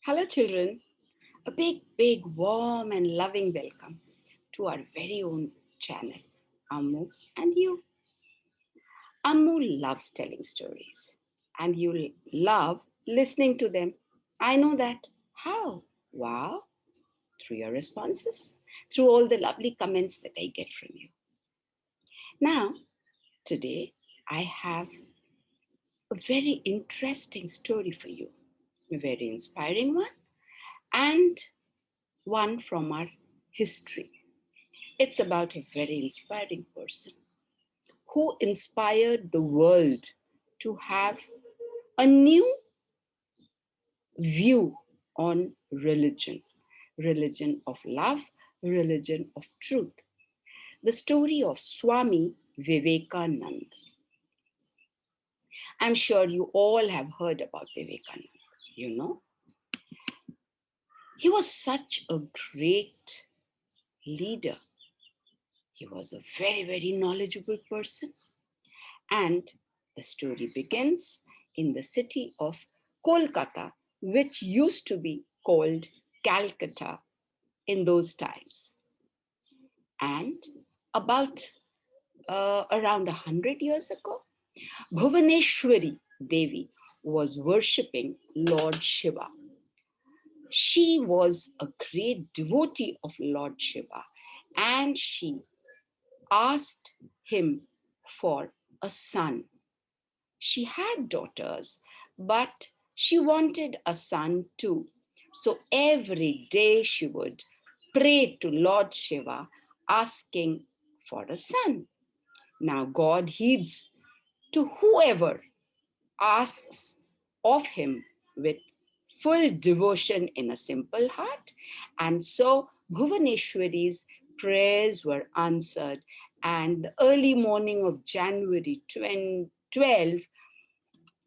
Hello, children. A big, warm, and loving welcome to our very own channel, Ammu&You. Ammu loves telling stories, and you love listening to them. I know that. How? Wow, through your responses, through all the lovely comments that I get from you. Now, today, I have a very interesting story for you, a very inspiring one, and one from our history. It's about a very inspiring person who inspired the world to have a new view on religion of love, religion of truth. The story of Swami Vivekananda. I'm sure you all have heard about Vivekananda. You know, he was such a great leader. He was a very knowledgeable person. And the story begins in the city of Kolkata, which used to be called Calcutta in those times. And about around 100 years ago, Bhuvaneshwari Devi was worshipping Lord Shiva. She was a great devotee of Lord Shiva, and she asked him for a son. She had daughters, but she wanted a son too. So every day she would pray to Lord Shiva asking for a son. Now God heeds to whoever asks of him with full devotion in a simple heart. And so Bhuvaneshwari's prayers were answered. And the early morning of January 12,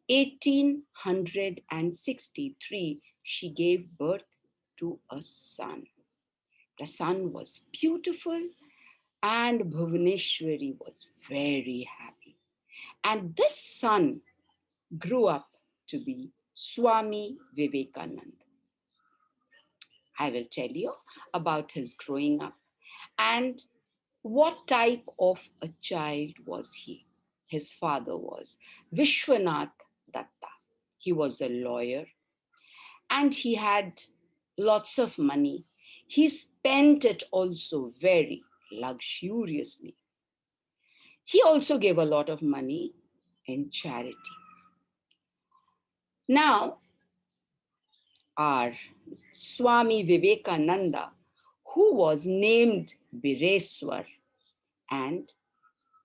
1863, she gave birth to a son. The son was beautiful, and Bhuvaneshwari was very happy. And this son grew up to be Swami Vivekananda. I will tell you about his growing up and what type of a child was he. His father was Vishwanath Datta. He was a lawyer and he had lots of money. He spent it also very luxuriously. He also gave a lot of money in charity. Now, our Swami Vivekananda, who was named Bireswar, and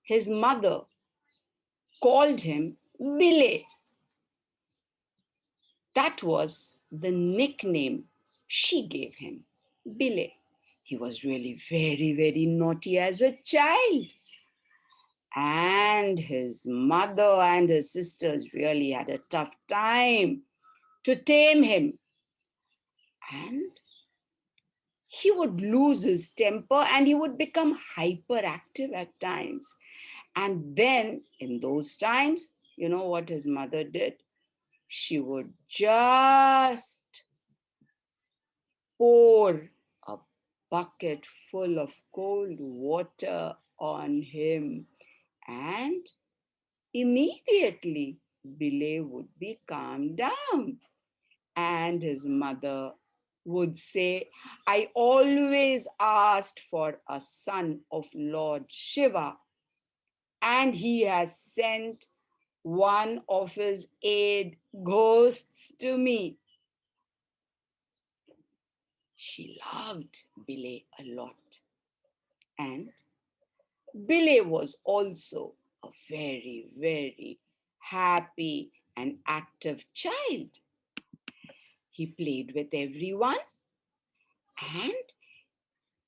his mother called him Bile. That was the nickname she gave him, Bile. He was really very naughty as a child. And his mother and his sisters really had a tough time to tame him. And he would lose his temper and he would become hyperactive at times. And then in those times, you know what his mother did? She would just pour a bucket full of cold water on him, and immediately Bilay would be calmed down. And his mother would say, I always asked for a son of Lord Shiva, and he has sent one of his 8 ghosts to me. She loved Bilay a lot. And Bilay was also a very happy and active child. He played with everyone, and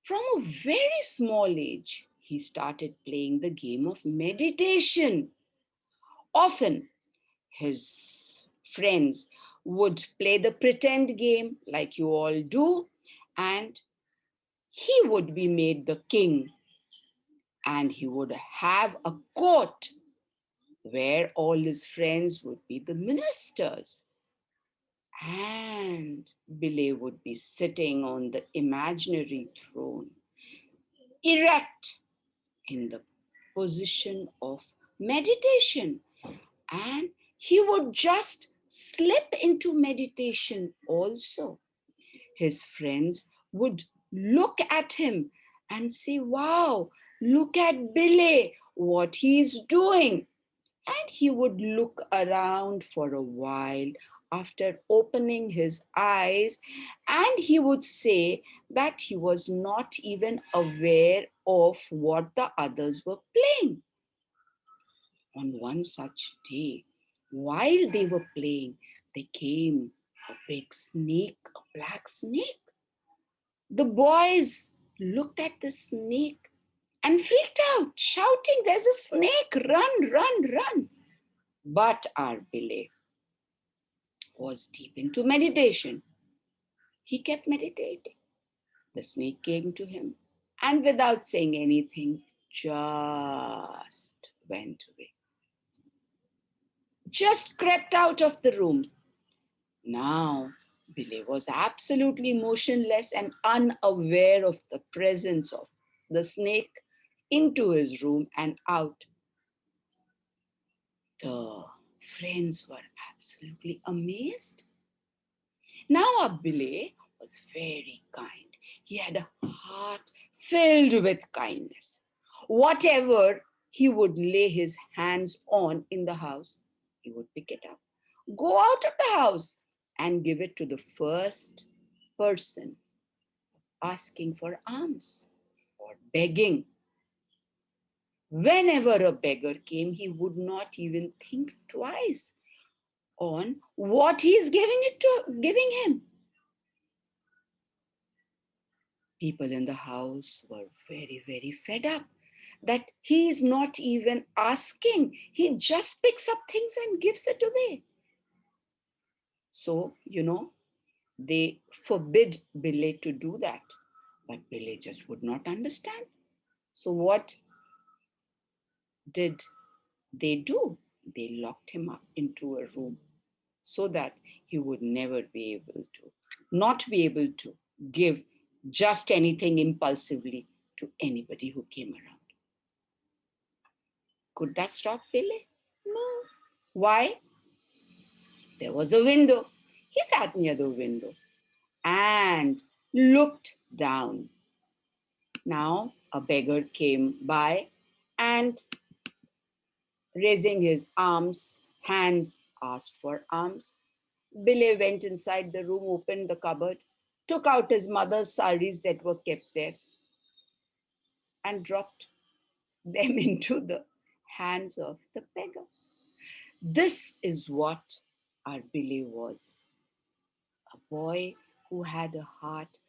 from a very small age, he started playing the game of meditation. Often, his friends would play the pretend game like you all do, and he would be made the king, and he would have a court where all his friends would be the ministers. And Billy would be sitting on the imaginary throne, erect in the position of meditation. And he would just slip into meditation also. His friends would look at him and say, "Wow, look at Billy, what he's doing." And he would look around for a while after opening his eyes, and he would say that he was not even aware of what the others were playing. On one such day, while they were playing, there came a big snake, a black snake. The boys looked at the snake and freaked out, shouting, "There's a snake! Run, run, run!" But our Billy was deep into meditation. He kept meditating. The snake came to him and, without saying anything, just went away. Just crept out of the room. Now, Billy was absolutely motionless and unaware of the presence of the snake into his room and out. The friends were absolutely amazed. Now, our Billy was very kind. He had a heart filled with kindness. Whatever he would lay his hands on in the house, he would pick it up, go out of the house, and give it to the first person asking for alms or begging. Whenever a beggar came, he would not even think twice on what he's giving him. People in the house were very, very fed up that he is not even asking. He just picks up things and gives it away. So, they forbid Billy to do that. But Billy just would not understand. So what did they do? They locked him up into a room so that he would never be able to, not be able to give just anything impulsively to anybody who came around. Could that stop Billy? No. Why? There was a window. He sat near the window and looked down. Now a beggar came by and, raising his hands, asked for alms. Billy went inside the room, opened the cupboard, took out his mother's saris that were kept there, and dropped them into the hands of the beggar. This is what our Billy was, a boy who had a heart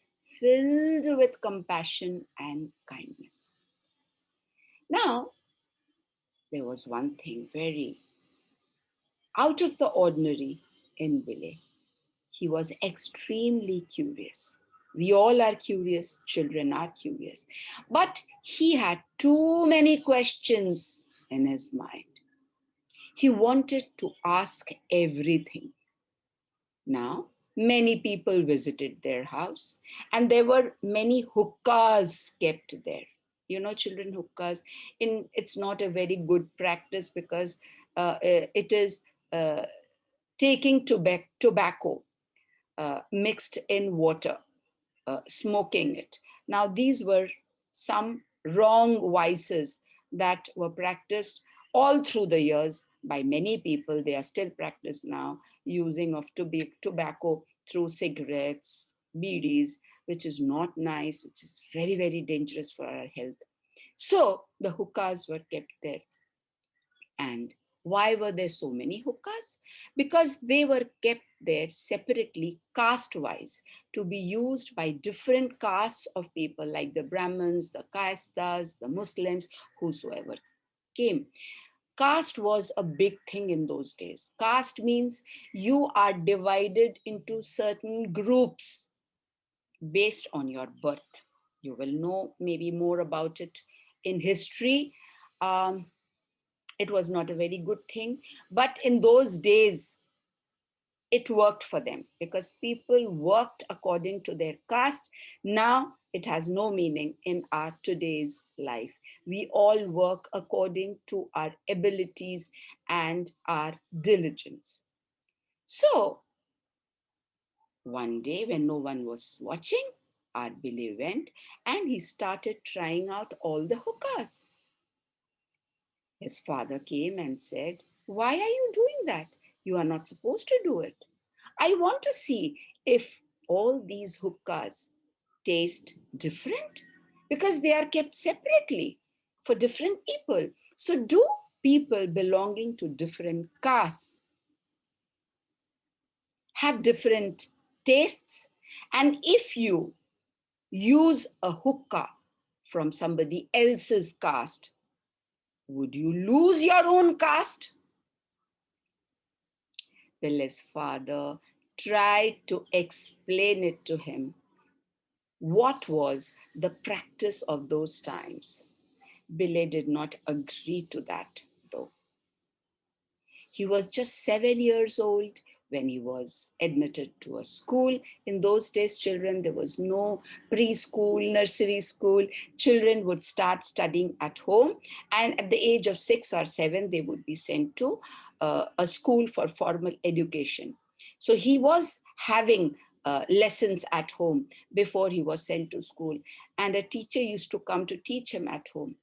filled with compassion and kindness. Now, there was one thing very out of the ordinary in Billy. He was extremely curious. We all are curious, children are curious. But he had too many questions in his mind. He wanted to ask everything. Now, many people visited their house, and there were many hookahs kept there. Children, hookahs, it's not a very good practice because it is taking tobacco mixed in water, smoking it. Now, these were some wrong vices that were practiced all through the years by many people. They are still practiced now, using of tobacco through cigarettes, bidis, which is not nice, which is very, very dangerous for our health. So the hookahs were kept there. And why were there so many hookahs? Because they were kept there separately, caste-wise, to be used by different castes of people, like the Brahmins, the Kayasthas, the Muslims, whosoever came. Caste was a big thing in those days. Caste means you are divided into certain groups based on your birth. You will know maybe more about it in history. It was not a very good thing. But in those days, it worked for them because people worked according to their caste. Now it has no meaning in our today's life. We all work according to our abilities and our diligence. So one day when no one was watching, our Billy went and he started trying out all the hookahs. His father came and said, "Why are you doing that? You are not supposed to do it. I want to see if all these hookahs taste different because they are kept separately for different people. So, do people belonging to different castes have different tastes? And if you use a hookah from somebody else's caste, would you lose your own caste?" Billy's father tried to explain it to him what was the practice of those times. Billy did not agree to that, though. He was just 7 years old when he was admitted to a school. In those days, children, there was no preschool, nursery school. Children would start studying at home, and at the age of 6 or 7, they would be sent to a school for formal education. So he was having lessons at home before he was sent to school, and a teacher used to come to teach him at home.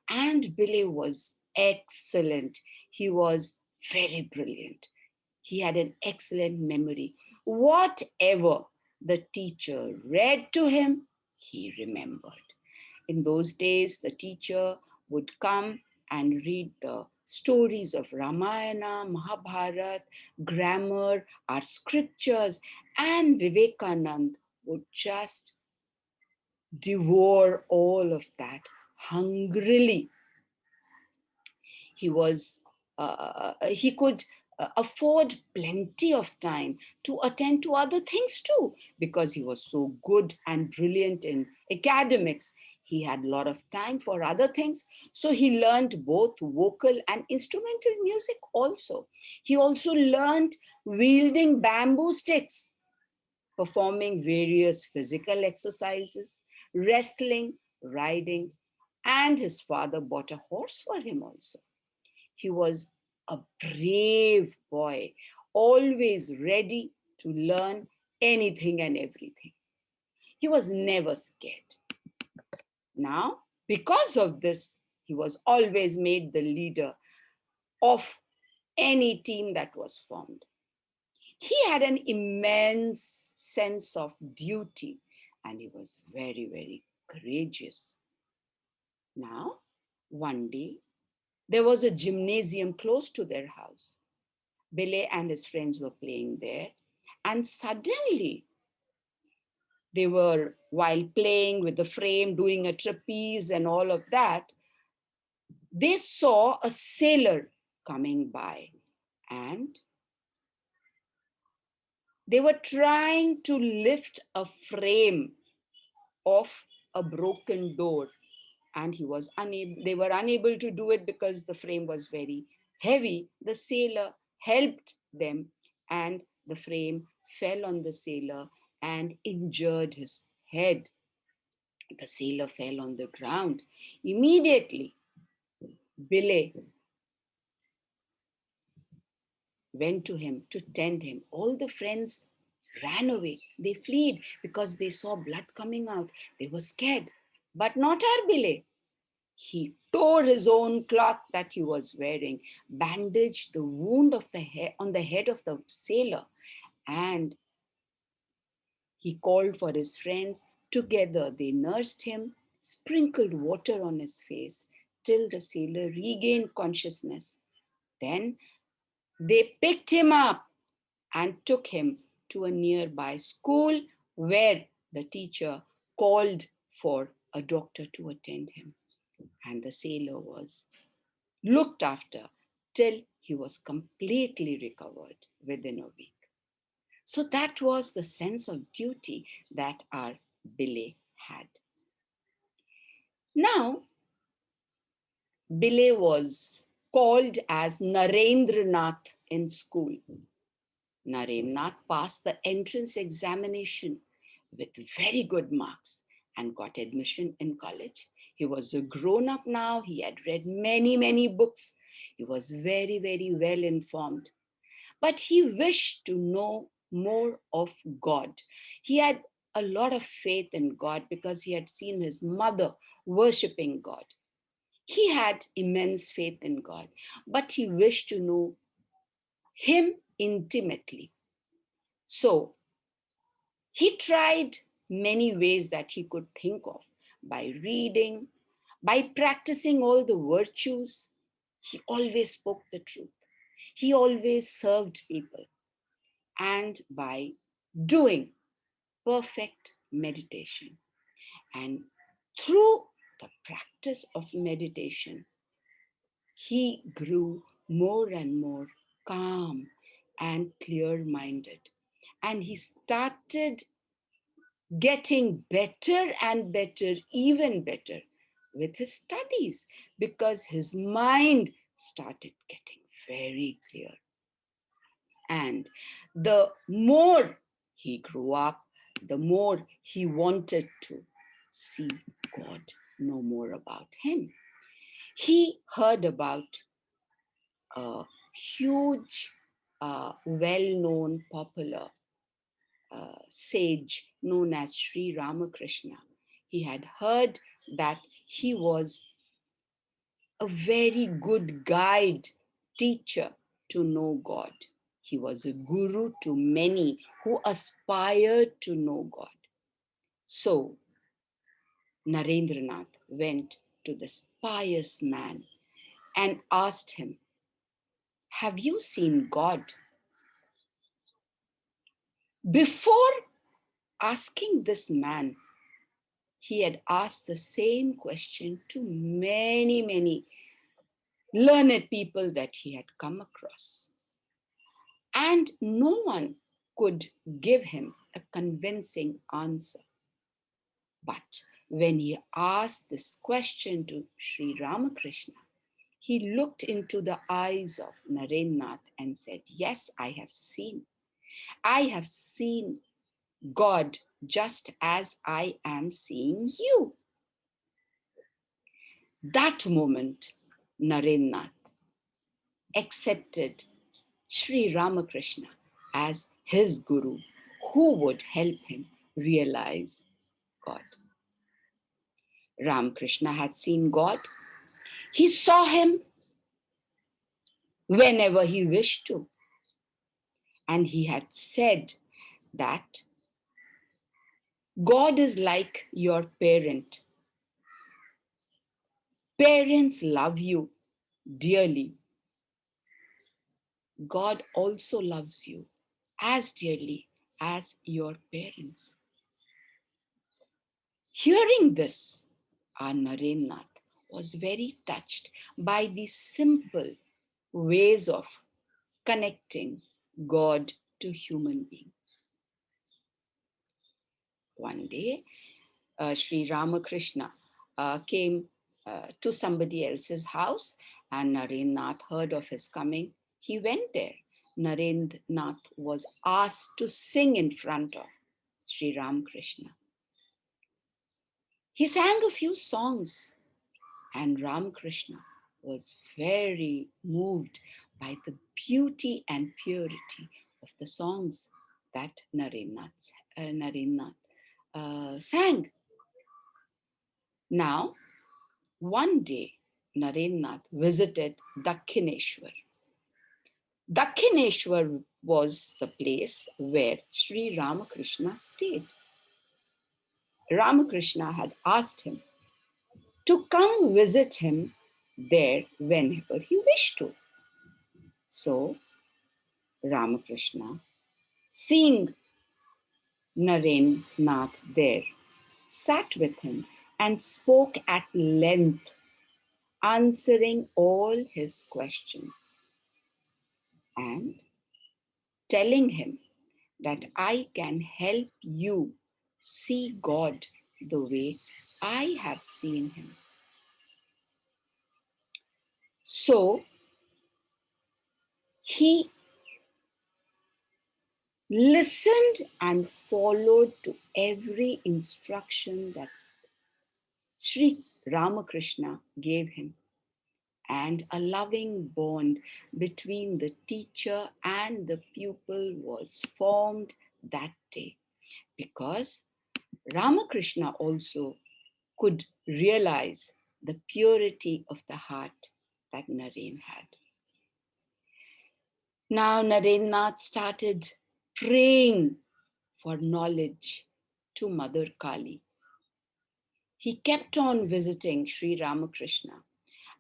And Billy was excellent. He was very brilliant. He had an excellent memory. Whatever the teacher read to him, he remembered. In those days, the teacher would come and read the stories of Ramayana, Mahabharata, grammar, our scriptures, and Vivekanand would just devour all of that hungrily. He could afford plenty of time to attend to other things too, because he was so good and brilliant in academics. He had a lot of time for other things. So he learned both vocal and instrumental music also. He also learned wielding bamboo sticks, performing various physical exercises, wrestling, riding, and his father bought a horse for him also. He was a brave boy, always ready to learn anything and everything. He was never scared. Now, because of this, he was always made the leader of any team that was formed. He had an immense sense of duty and he was very, very courageous. Now, one day, there was a gymnasium close to their house. Billy and his friends were playing there. And suddenly, while playing with the frame, doing a trapeze and all of that, they saw a sailor coming by. And they were trying to lift a frame of a broken door. And they were unable to do it because the frame was very heavy. The sailor helped them, and the frame fell on the sailor and injured his head. The sailor fell on the ground. Immediately, Billy went to him to tend him. All the friends ran away. They fled because they saw blood coming out. They were scared. But not our Billy. He tore his own cloth that he was wearing, bandaged the wound on the head of the sailor, and he called for his friends. Together they nursed him, sprinkled water on his face till the sailor regained consciousness. Then they picked him up and took him to a nearby school where the teacher called for a doctor to attend him. And the sailor was looked after till he was completely recovered within a week. So that was the sense of duty that our Billy had. Now, Billy was called as Narendra in school. Narendra passed the entrance examination with very good marks and got admission in college. He was a grown up now. He had read many, many books. He was very, very well informed. But he wished to know more of God. He had a lot of faith in God because he had seen his mother worshipping God. He had immense faith in God, but he wished to know him intimately. So he tried many ways that he could think of, by reading, by practicing all the virtues. He always spoke the truth. He always served people, and by doing perfect meditation. And through the practice of meditation, he grew more and more calm and clear minded. And he started getting better and better, even better with his studies, because his mind started getting very clear. And the more he grew up, the more he wanted to see God, know more about him. He heard about a huge, well known, popular sage known as Sri Ramakrishna. He had heard that he was a very good guide, teacher to know God. He was a guru to many who aspired to know God. So Narendranath went to this pious man and asked him, "Have you seen God?" Before asking this man, he had asked the same question to many, many learned people that he had come across. And no one could give him a convincing answer. But when he asked this question to Sri Ramakrishna, he looked into the eyes of Narendranath and said, "Yes, I have seen. I have seen God just as I am seeing you." That moment, Narendranath accepted Sri Ramakrishna as his guru who would help him realize God. Ramakrishna had seen God. He saw him whenever he wished to. And he had said that God is like your parent. Parents love you dearly. God also loves you as dearly as your parents. Hearing this, our Narendranath was very touched by these simple ways of connecting God to human being. One day, Sri Ramakrishna came to somebody else's house, and Narendranath heard of his coming. He went there. Narendranath was asked to sing in front of Sri Ramakrishna. He sang a few songs, and Ramakrishna was very moved by the beauty and purity of the songs that Narendranath sang. Now, one day, Narendranath visited Dakshineshwar. Dakshineshwar was the place where Sri Ramakrishna stayed. Ramakrishna had asked him to come visit him there whenever he wished to. So, Ramakrishna, seeing Narendranath there, sat with him and spoke at length, answering all his questions and telling him that I can help you see God the way I have seen him. So he listened and followed to every instruction that Sri Ramakrishna gave him. And a loving bond between the teacher and the pupil was formed that day, because Ramakrishna also could realize the purity of the heart that Naren had. Now Narendranath started praying for knowledge to Mother Kali. He kept on visiting Sri Ramakrishna.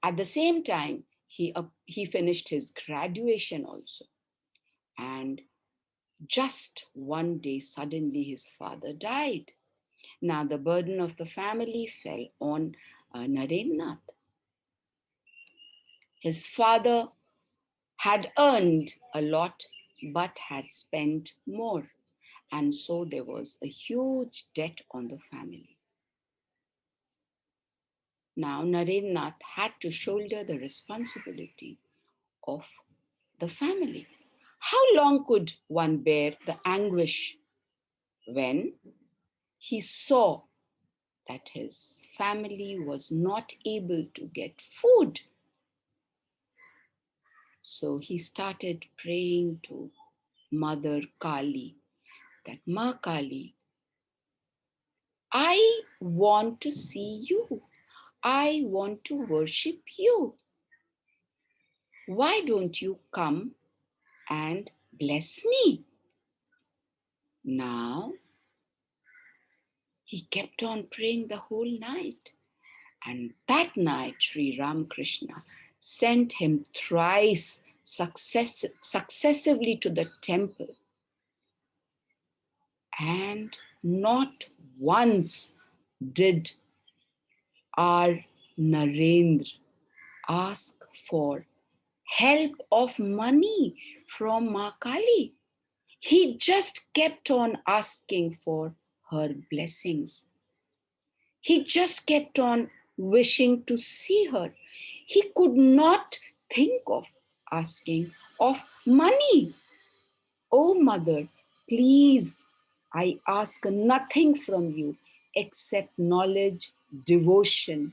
At the same time, he finished his graduation also. And just one day, suddenly his father died. Now the burden of the family fell on Narendranath. His father had earned a lot, but had spent more. And so there was a huge debt on the family. Now Narendranath had to shoulder the responsibility of the family. How long could one bear the anguish when he saw that his family was not able to get food? So he started praying to Mother Kali, that Ma Kali, I want to see you. I want to worship you. Why don't you come and bless me? Now, he kept on praying the whole night. And that night, Sri Ramakrishna sent him thrice successively to the temple. And not once did our Narendra ask for help of money from Ma Kali. He just kept on asking for her blessings. He just kept on wishing to see her. He could not think of asking of money. Oh, Mother, please, I ask nothing from you except knowledge, devotion,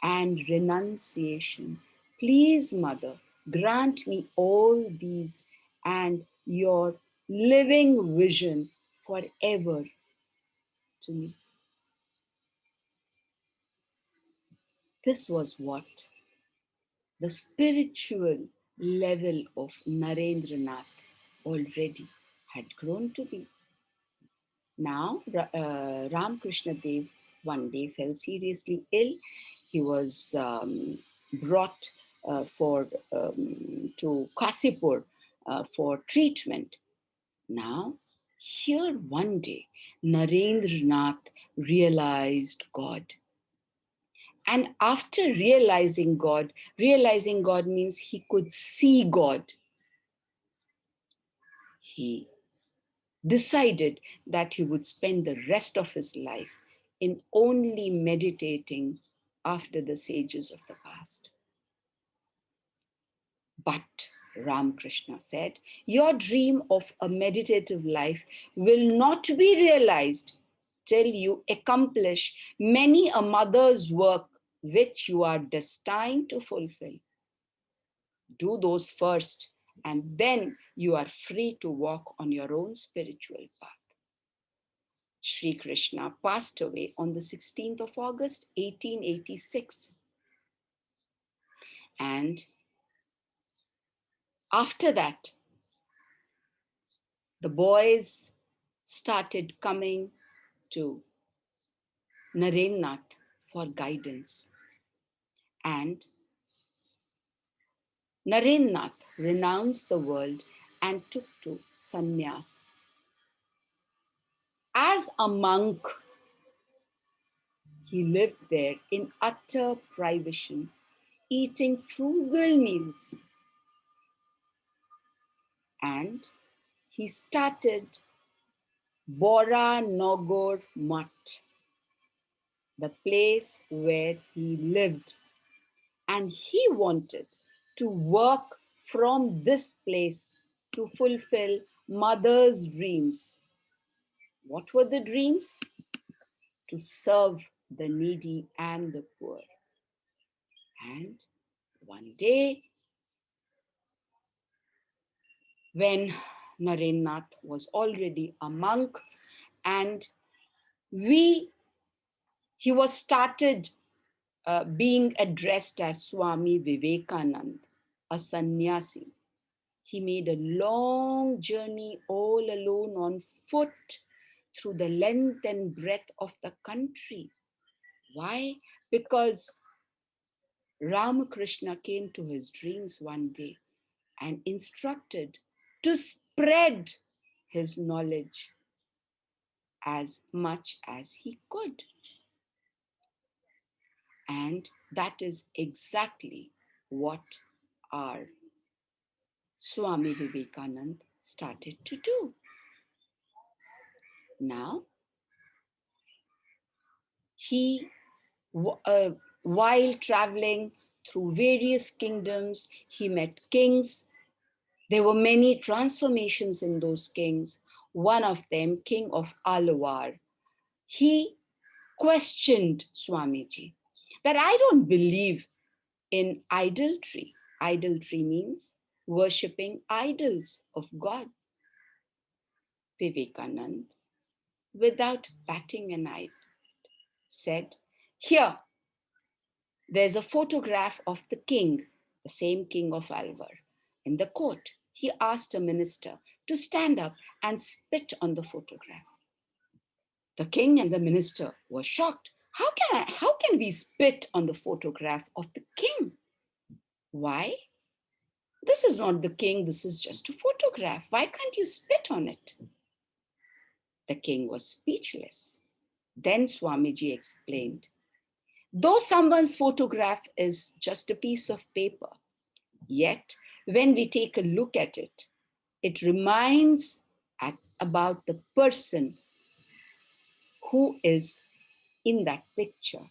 and renunciation. Please, Mother, grant me all these and your living vision forever to me. This was what the spiritual level of Narendranath already had grown to be. Now, Ramakrishna Dev one day fell seriously ill. He was brought to Kasipur for treatment. Now, here one day, Narendranath realized God. And after realizing God means he could see God. He decided that he would spend the rest of his life in only meditating after the sages of the past. But Ramakrishna said, your dream of a meditative life will not be realized till you accomplish many a mother's work which you are destined to fulfill. Do those first, and then you are free to walk on your own spiritual path. Sri Krishna passed away on the 16th of August, 1886. And after that, the boys started coming to Narendranath for guidance. And Narendranath renounced the world and took to Sanyas. As a monk, he lived there in utter privation, eating frugal meals. And he started Bora Nogor Mutt, the place where he lived. And he wanted to work from this place to fulfill mother's dreams. What were the dreams? To serve the needy and the poor. And one day, when Narendra was already a monk and he was started being addressed as Swami Vivekanand, a sannyasi. He made a long journey all alone on foot through the length and breadth of the country. Why? Because Ramakrishna came to his dreams one day and instructed to spread his knowledge as much as he could. And that is exactly what our Swami Vivekananda started to do. Now, while traveling through various kingdoms, he met kings. There were many transformations in those kings. One of them, King of Alwar, he questioned Swamiji that I don't believe in idolatry. Idolatry means worshipping idols of God. Vivekananda, without batting an eye, said, here, there's a photograph of the king, the same king of Alwar, in the court. He asked a minister to stand up and spit on the photograph. The king and the minister were shocked. How can we spit on the photograph of the king? Why? This is not the king, this is just a photograph. Why can't you spit on it? The king was speechless. Then Swamiji explained, though someone's photograph is just a piece of paper, yet when we take a look at it, it reminds about the person who is in that picture.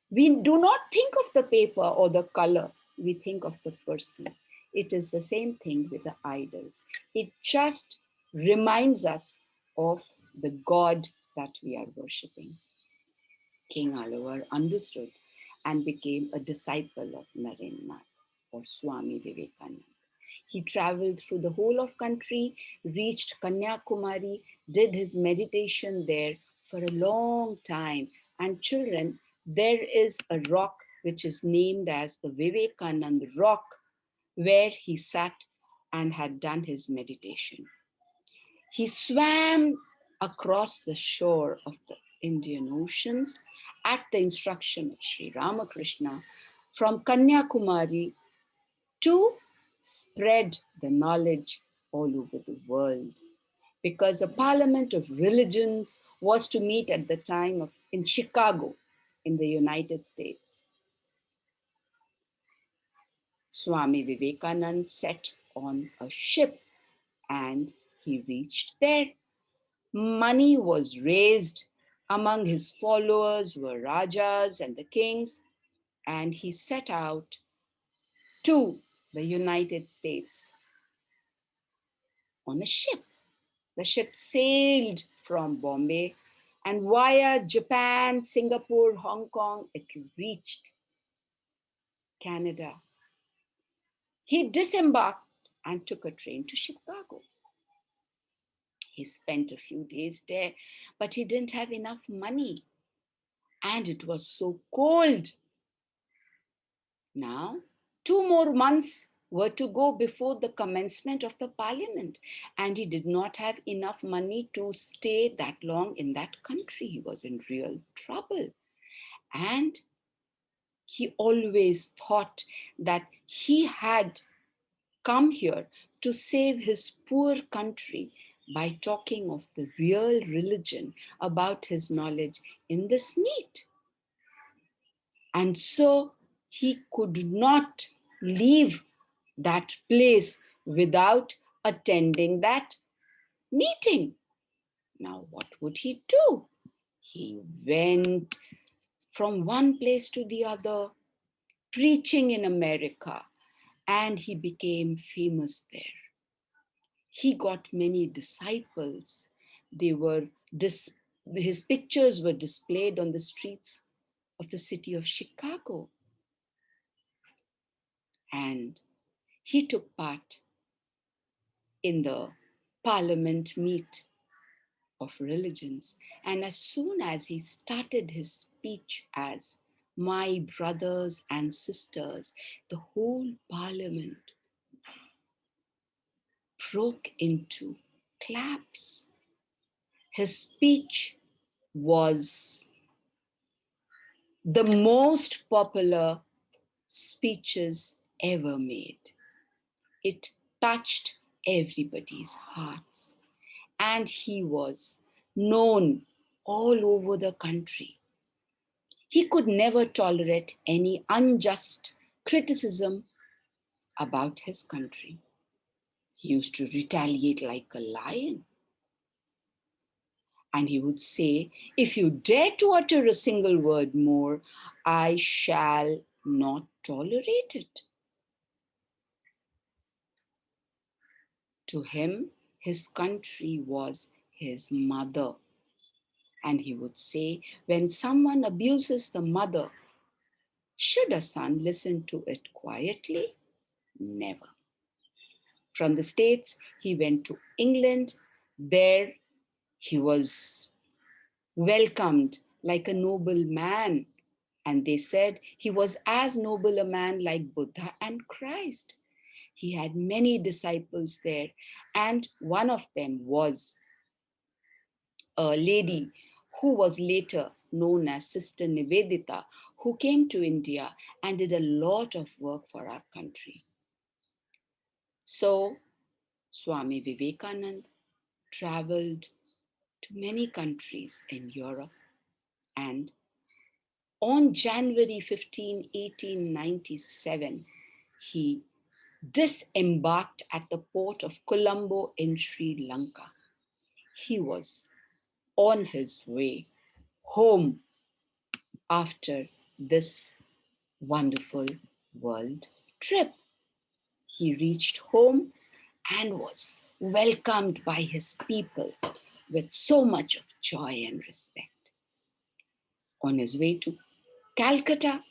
We do not think of the paper or the color, we think of the person. It is the same thing with the idols. It just reminds us of the God that we are worshipping. King Alwar understood and became a disciple of Narendra or Swami Vivekananda. He traveled through the whole of country, reached Kanyakumari, did his meditation there for a long time. And children, there is a rock which is named as the Vivekananda rock, where he sat and had done his meditation. He swam across the shore of the Indian Oceans at the instruction of Sri Ramakrishna from Kanyakumari to spread the knowledge all over the world. Because a parliament of religions was to meet at the time in Chicago in the United States. Swami Vivekananda set on a ship and he reached there. Money was raised. Among his followers were Rajas and the kings, and he set out to the United States on a ship. The ship sailed from Bombay and via Japan, Singapore, Hong Kong, it reached Canada. He disembarked and took a train to Chicago. He spent a few days there, but he didn't have enough money. And it was so cold. Now, 2 more months were to go before the commencement of the parliament. And he did not have enough money to stay that long in that country. He was in real trouble. And he always thought that he had come here to save his poor country by talking of the real religion about his knowledge in this meet. And so he could not leave that place without attending that meeting. Now, what would he do? He went from one place to the other, preaching in America, and he became famous there. He got many disciples. They were his pictures were displayed on the streets of the city of Chicago. And he took part in the parliament meet of religions. And as soon as he started his speech as "My brothers and sisters," the whole parliament broke into claps. His speech was the most popular speeches ever made. It touched everybody's hearts, and he was known all over the country. He could never tolerate any unjust criticism about his country. He used to retaliate like a lion. And he would say, "If you dare to utter a single word more, I shall not tolerate it." To him, his country was his mother. And he would say, when someone abuses the mother, should a son listen to it quietly? Never. From the States, he went to England. There, he was welcomed like a noble man. And they said he was as noble a man like Buddha and Christ. He had many disciples there, and one of them was a lady who was later known as Sister Nivedita, who came to India and did a lot of work for our country. So, Swami Vivekananda traveled to many countries in Europe, and on January 15, 1897, he disembarked at the port of Colombo in Sri Lanka. He was on his way home after this wonderful world trip. He reached home and was welcomed by his people with so much of joy and respect. On his way to Calcutta,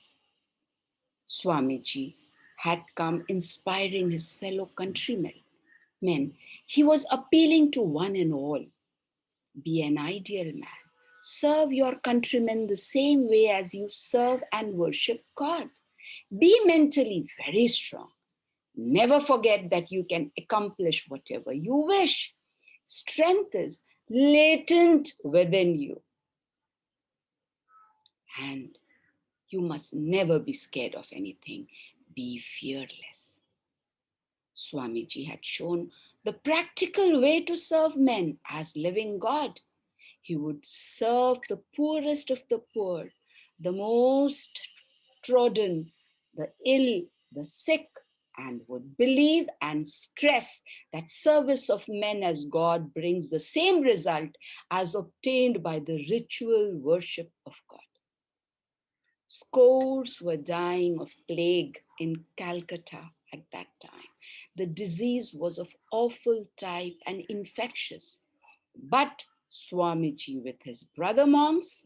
Swamiji had come inspiring his fellow countrymen. He was appealing to one and all: be an ideal man. Serve your countrymen the same way as you serve and worship God. Be mentally very strong. Never forget that you can accomplish whatever you wish. Strength is latent within you. And you must never be scared of anything. Be fearless. Swamiji had shown the practical way to serve men as living God. He would serve the poorest of the poor, the most trodden, the ill, the sick, and would believe and stress that service of men as God brings the same result as obtained by the ritual worship of God. Scores were dying of plague in Calcutta at that time. The disease was of awful type and infectious. But Swamiji, with his brother monks,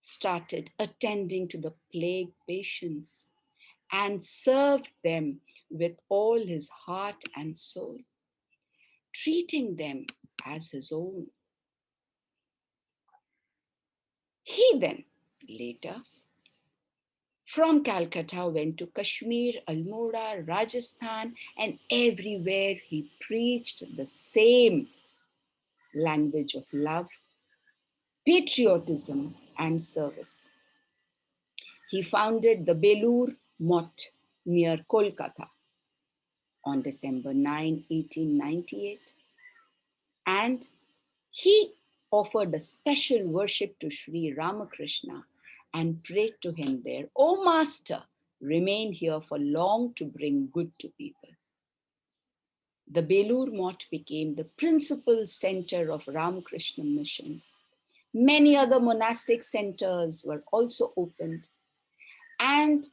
started attending to the plague patients and served them with all his heart and soul, treating them as his own. He then, later, from Calcutta, went to Kashmir, Almora, Rajasthan, and everywhere he preached the same language of love, patriotism, and service. He founded the Belur Mott near Kolkata on December 9, 1898, and he offered a special worship to Sri Ramakrishna and prayed to him there, "O Master, remain here for long to bring good to people." The Belur Mott became the principal center of Ramakrishna mission. Many other monastic centers were also opened, and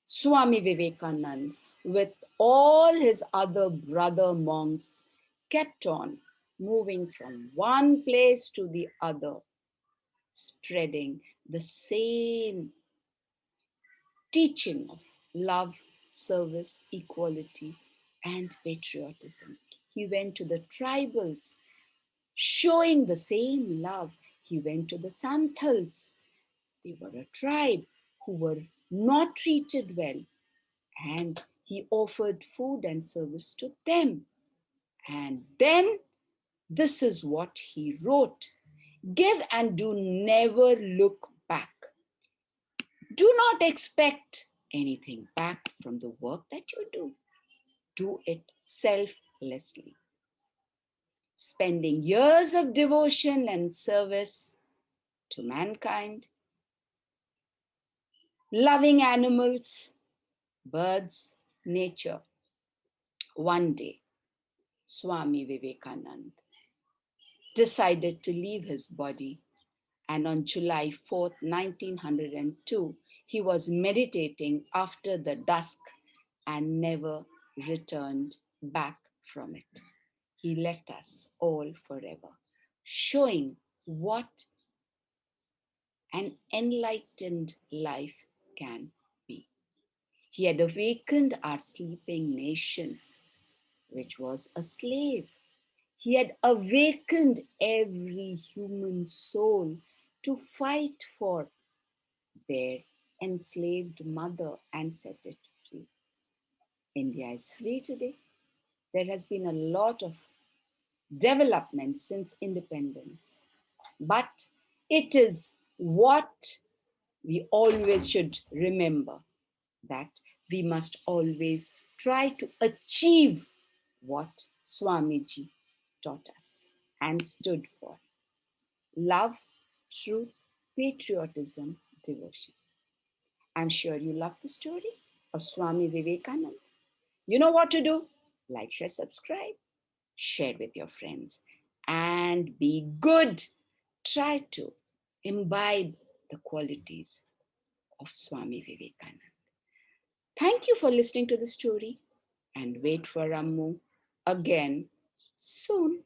Swami Vivekananda, with all his other brother monks, kept on moving from one place to the other, spreading the same teaching of love, service, equality, and patriotism. He went to the tribals, showing the same love. He went to the Santals. They were a tribe who were not treated well, and he offered food and service to them. And then this is what he wrote: give and do never look back. Do not expect anything back from the work that you do. Do it selflessly. Spending years of devotion and service to mankind, loving animals, birds, nature. One day, Swami Vivekananda decided to leave his body, and on July 4th, 1902, he was meditating after the dusk and never returned back from it. He left us all forever, showing what an enlightened life can be. He had awakened our sleeping nation, which was a slave. He had awakened every human soul to fight for their enslaved mother and set it free. India is free today. There has been a lot of development since independence, but it is what we always should remember, that we must always try to achieve what Swamiji taught us and stood for: love, truth, patriotism, devotion. I'm sure you love the story of Swami Vivekananda. You know what to do: like, share, subscribe, share with your friends, and be good. Try to imbibe the qualities of Swami Vivekananda. Thank you for listening to the story, and wait for Ammu again soon.